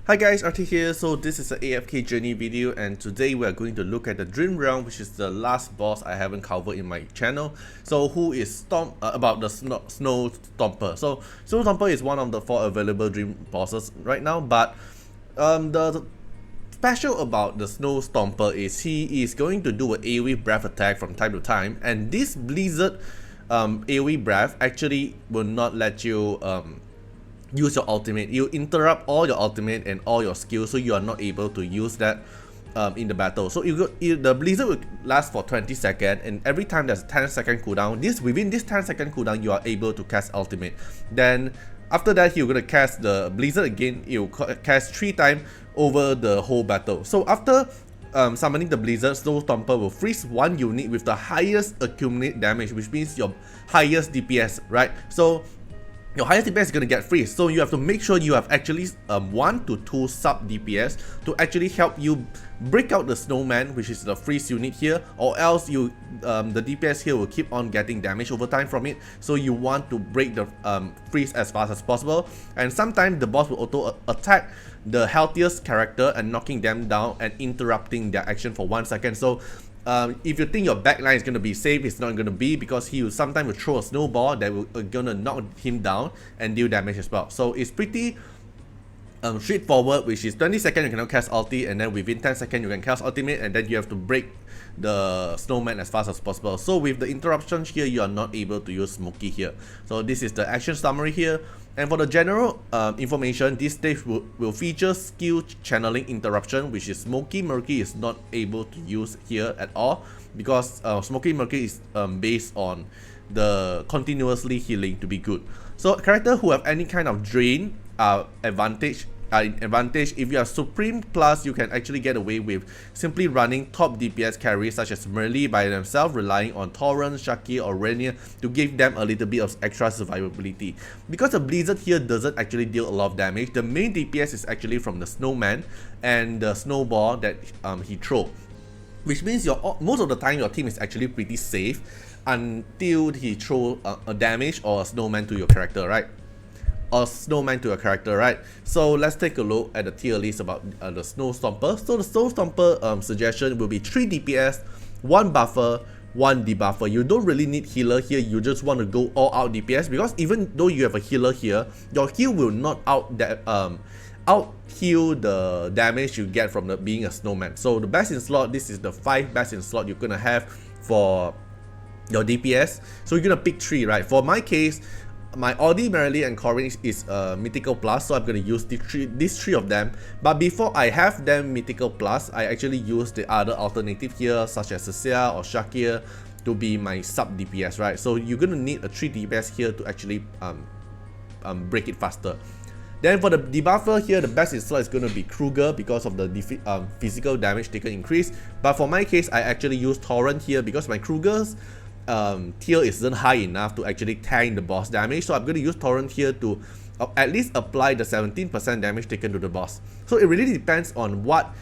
Hi guys, Artiar here. So this is an AfkJourney video, and today we are going to look at the Dream Realm, which is the last boss I haven't covered in my channel. So who is about the Snow Stomper. So Snow Stomper is one of the 4 available Dream bosses right now, but the special about the Snow Stomper is he is going to do an AoE breath attack from time to time, and this Blizzard AoE breath actually will not let you use your ultimate. You interrupt all your ultimate and all your skills, so you are not able to use that in the battle. So the Blizzard will last for 20 seconds, and every time there's a 10-second cooldown, within this 10-second cooldown you are able to cast ultimate. Then after that you're gonna cast the Blizzard again. You cast 3 times over the whole battle. So after summoning the Blizzard, Snow Stomper will freeze 1 unit with the highest accumulate damage, which means your highest DPS, right? So your highest DPS is going to get freeze, so you have to make sure you have actually 1 to 2 sub DPS to actually help you break out the snowman, which is the freeze unit here, or else the DPS here will keep on getting damage over time from it. So you want to break the freeze as fast as possible, and sometimes the boss will auto attack the healthiest character and knocking them down and interrupting their action for 1 second. So if you think your backline is going to be safe, it's not going to be, because he will sometimes throw a snowball that will going to knock him down and deal damage as well. So it's pretty straightforward, which is 20 seconds you cannot cast ulti, and then within 10 seconds you can cast ultimate, and then you have to break the snowman as fast as possible. So with the interruptions here, you are not able to use Smoky here. So this is the action summary here. And for the general information, this stage will feature skill channeling interruption, which is Smoky Murky is not able to use here at all, because Smoky Murky is based on the continuously healing to be good. So characters who have any kind of drain are advantage. If you are Supreme Plus, you can actually get away with simply running top DPS carries such as Merlee by themselves, relying on Torrent, Shakir or Rainier to give them a little bit of extra survivability. Because the Blizzard here doesn't actually deal a lot of damage, the main DPS is actually from the Snowman and the Snowball that he throws, which means most of the time your team is actually pretty safe until he throws a damage or a Snowman to your character, right? Or snowman to a character, right? So let's take a look at the tier list about the Snow Stomper. So the Snow Stomper suggestion will be 3 DPS, 1 buffer, 1 debuffer. You don't really need healer here, you just want to go all out DPS, because even though you have a healer here, your heal will not out heal the damage you get from being a snowman. So the best in slot, this is the 5 best in slot you're gonna have for your DPS. So you're gonna pick 3, right? For my case, my Audi, Merlee and Corin is Mythical Plus, so I'm going to use these 3 of them. But before I have them Mythical Plus, I actually use the other alternative here, such as Cecilia or Shakir, to be my sub DPS, right? So you're going to need a 3 DPS here to actually break it faster. Then for the debuffer here, the best in slot is going to be Kruger because of the physical damage taken increase. But for my case, I actually use Torrent here because my Kruger's tier isn't high enough to actually tank the boss damage, so I'm going to use Torrent here to at least apply the 17% damage taken to the boss. So it really depends on what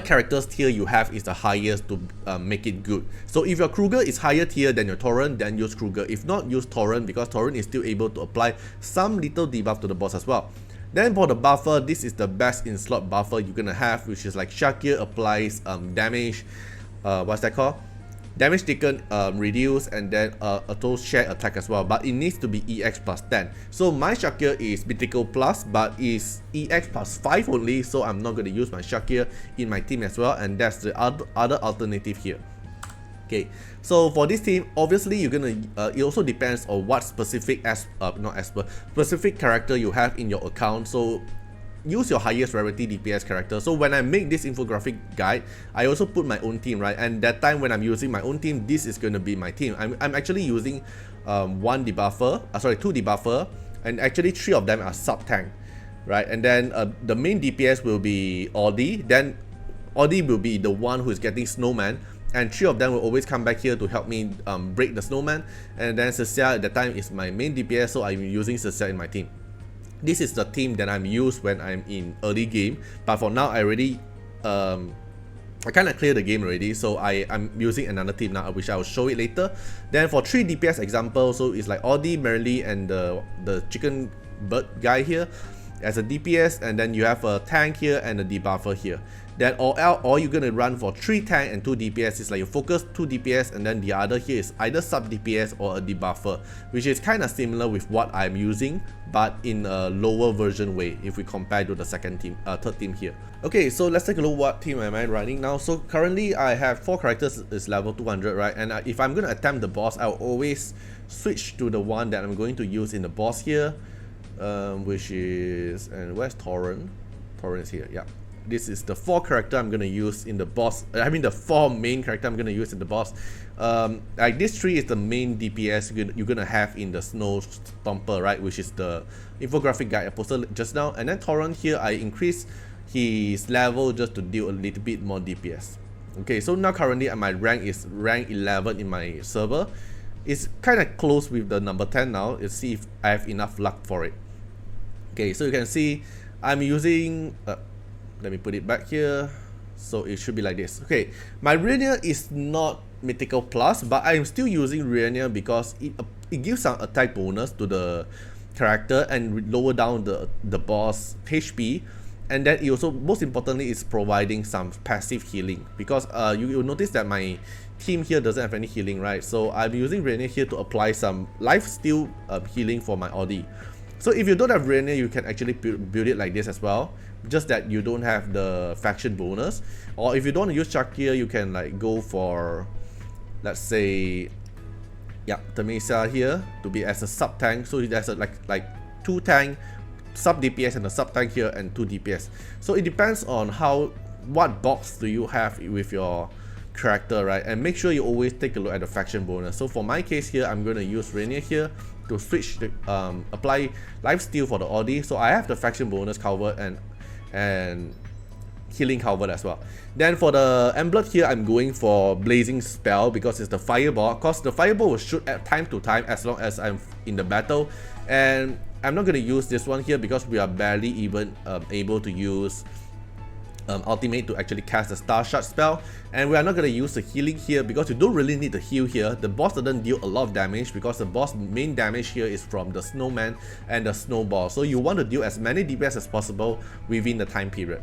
character's tier you have is the highest to make it good. So if your Kruger is higher tier than your Torrent, then use Kruger. If not, use Torrent, because Torrent is still able to apply some little debuff to the boss as well. Then for the buffer, this is the best in slot buffer you're gonna have, which is like Shakir applies damage, what's that called? Damage taken reduced, and then auto share attack as well, but it needs to be EX plus 10. So my Shakir is Mythical Plus, but is EX plus 5 only, so I'm not going to use my Shakir in my team as well, and that's the other alternative here. Okay, so for this team, obviously you're gonna it also depends on what specific specific character you have in your account. So use your highest rarity DPS character. So when I make this infographic guide, I also put my own team, right? And that time when I'm using my own team, this is going to be my team. I'm actually using 2 debuffer, and actually 3 of them are sub tank, right? And then the main DPS will be Audi. Then Audi will be the one who is getting snowman, and 3 of them will always come back here to help me break the snowman. And then Cecilia at that time is my main DPS, so I'm using Cecilia in my team. This is the team that I'm used when I'm in early game, but for now I already I kind of cleared the game already, so I'm using another team now, which I will show it later. Then for 3 DPS example, so it's like Audi, Merlee and the chicken bird guy here. as a DPS, and then you have a tank here and a debuffer here. Then or you're gonna run for 3 tank and 2 DPS. It's like you focus 2 DPS and then the other here is either sub DPS or a debuffer, which is kind of similar with what I'm using, but in a lower version way if we compare to the third team here. Okay, so let's take a look what team am I running now. So currently I have 4 characters is level 200, right? And if I'm gonna attempt the boss, I'll always switch to the one that I'm going to use in the boss here, which is, and where's Torrent? Torrent is here, yeah. This is the 4 character I'm gonna use in the boss. I mean the 4 main character I'm gonna use in the boss. Like this 3 is the main DPS you're gonna have in the Snow Stomper, right? Which is the infographic guide I posted just now. And then Torrent here, I increased his level just to deal a little bit more DPS. Okay, so now currently my rank is rank 11 in my server. It's kind of close with the number 10 now. Let's see if I have enough luck for it. Okay, so you can see I'm using let me put it back here, so it should be like this. Okay, my Rainier is not Mythical Plus, but I'm still using Rainier because it gives some attack bonus to the character and lower down the boss HP, and then it also, most importantly, is providing some passive healing, because you'll notice that my team here doesn't have any healing, right? So I'm using Rainier here to apply some lifesteal healing for my Audi. So if you don't have Rainier, you can actually build it like this as well, just that you don't have the faction bonus. Or if you don't want to use Shakir, you can like go for, let's say, yeah, Temesa here to be as a sub tank. So there's a, like 2 tank, sub DPS and a sub tank here and 2 DPS. So it depends on what box do you have with your character, right? And make sure you always take a look at the faction bonus. So for my case here, I'm going to use Rainier here to switch the apply lifesteal for the Audi. So I have the faction bonus covered and healing covered as well. Then for the Emblet here, I'm going for Blazing Spell because it's the fireball. Because the fireball will shoot at time to time as long as I'm in the battle. And I'm not going to use this one here because we are barely even able to use ultimate to actually cast the Star Shard spell, and we are not going to use the healing here because you don't really need to heal here. The boss doesn't deal a lot of damage because the boss main damage here is from the snowman and the snowball, so you want to deal as many DPS as possible within the time period.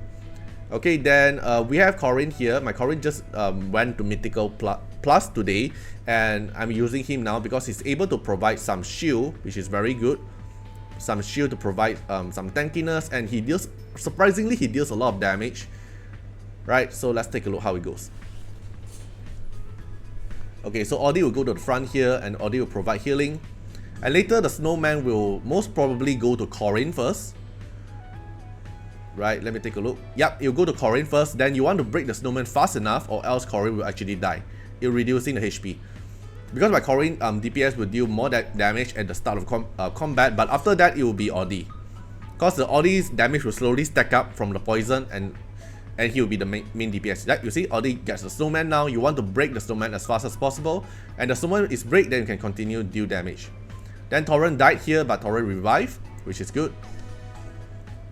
Okay, then we have Corin here. My Corin just went to Mythical Plus today, and I'm using him now because he's able to provide some shield, which is very good. Some shield to provide some tankiness, and he deals, surprisingly, he deals a lot of damage. Right, so let's take a look how it goes. Okay, so Audi will go to the front here, and Audi will provide healing. And later, the snowman will most probably go to Corin first. Right, let me take a look. Yep, you'll go to Corin first. Then you want to break the snowman fast enough, or else Corin will actually die. You're reducing the HP. Because my Corin DPS will deal more damage at the start of combat, but after that, it will be Audi. Because the Audi's damage will slowly stack up from the poison, and he will be the main DPS. Right? You see, Audi gets the snowman now. You want to break the snowman as fast as possible, and the snowman is break, then you can continue deal damage. Then Torrent died here, but Torrent revived, which is good.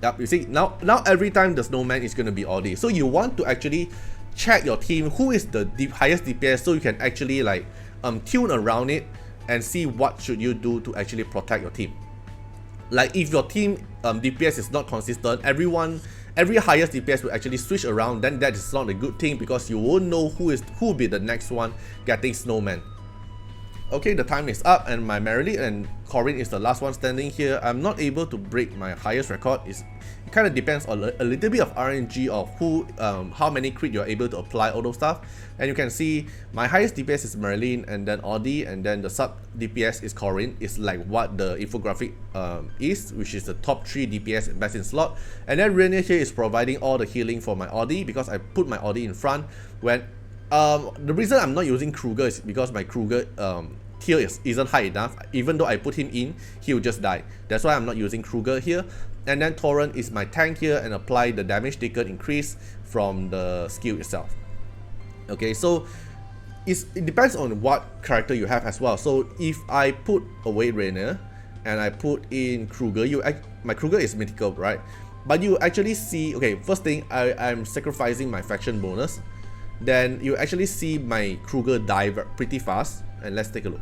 Yep, you see, now every time the snowman is going to be Audi. So you want to actually check your team, who is the highest DPS, so you can actually like tune around it and see what should you do to actually protect your team. Like if your team DPS is not consistent, every highest DPS will actually switch around, then that is not a good thing because you won't know who will be the next one getting snowman. Okay, the time is up, and my Merrily and Corin is the last one standing here. I'm not able to break my highest record. It kind of depends on a little bit of RNG of who, how many crit you're able to apply, all those stuff. And you can see my highest DPS is Merlin, and then Audi, and then the sub DPS is Corin. It's like what the infographic is, which is the top 3 DPS best in slot. And then Rainier here is providing all the healing for my Audi because I put my Audi in front. When the reason I'm not using Kruger is because my Kruger tier isn't high enough. Even though I put him in, he will just die. That's why I'm not using Kruger here. And then Torrent is my tank here and apply the damage taken increase from the skill itself. Okay, so it depends on what character you have as well. So if I put away Rainier and I put in Kruger, my Kruger is mythical, right? But you actually see, okay, first thing, I'm sacrificing my faction bonus. Then you actually see my Kruger die pretty fast. And let's take a look.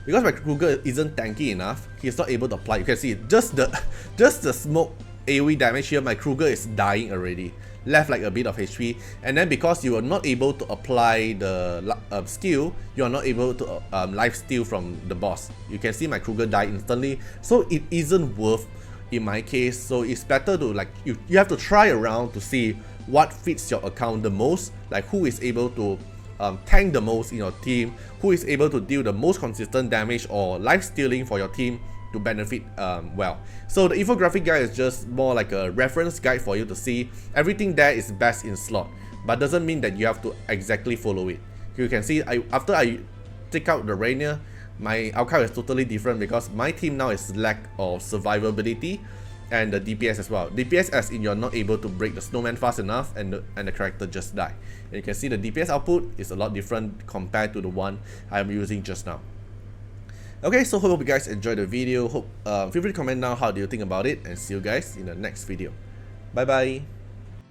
because my Kruger isn't tanky enough, he's not able to apply. You can see just the smoke AoE damage here, my Kruger is dying already, left like a bit of HP. And then because you are not able to apply the skill, you are not able to life steal from the boss. You can see my Kruger die instantly, so it isn't worth in my case. So it's better to like you have to try around to see what fits your account the most, like who is able to tank the most in your team, who is able to deal the most consistent damage or life stealing for your team to benefit well. So the infographic guide is just more like a reference guide for you to see. Everything there is best in slot, but doesn't mean that you have to exactly follow it. You can see after I take out the Rainier, my outcome is totally different because my team now is lack of survivability and the DPS as well. DPS as in you're not able to break the snowman fast enough and the character just die. And you can see the DPS output is a lot different compared to the one I'm using just now. Okay, so hope you guys enjoyed the video. Hope feel free to comment down how do you think about it, and see you guys in the next video. Bye bye.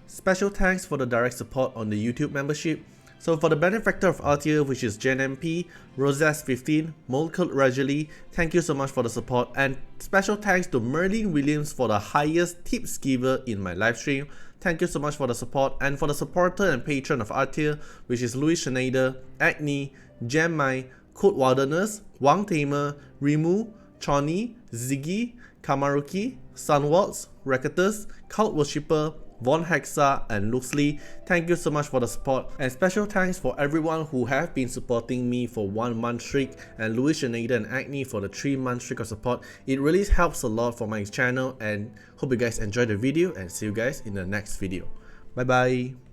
Special thanks for the direct support on the YouTube membership. So for the benefactor of Artiar, which is Jen MP, Rosas15, Molkut Rajali, thank you so much for the support, and special thanks to Merlin Williams for the highest tips giver in my live stream. Thank you so much for the support, and for the supporter and patron of Artiar, which is Louis Schneider, Agni, Jam Mai, Code Wilderness, Wang Tamer, Rimu, Choni, Ziggy, Kamaruki, Sunwaltz, Racketus, Cult Worshipper, Von Hexa, and Luxley. Thank you so much for the support, and special thanks for everyone who have been supporting me for 1 month streak, and Louis Schneider and Agni for the 3-month streak of support. It really helps a lot for my channel, and hope you guys enjoyed the video, and see you guys in the next video. Bye bye.